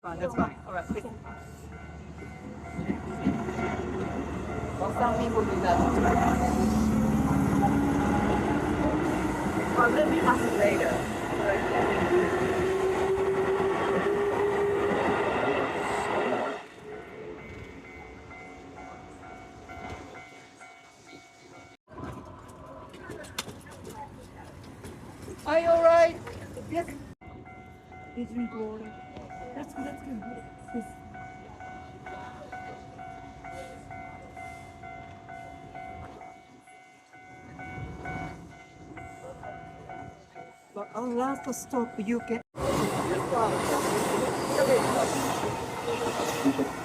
Fine, that's fine. All right. Well, some people do that. Well, let me ask you later. Are you all right? Yes. You drink water. That's good. That's good. Yes. But our last stop, you can. Okay.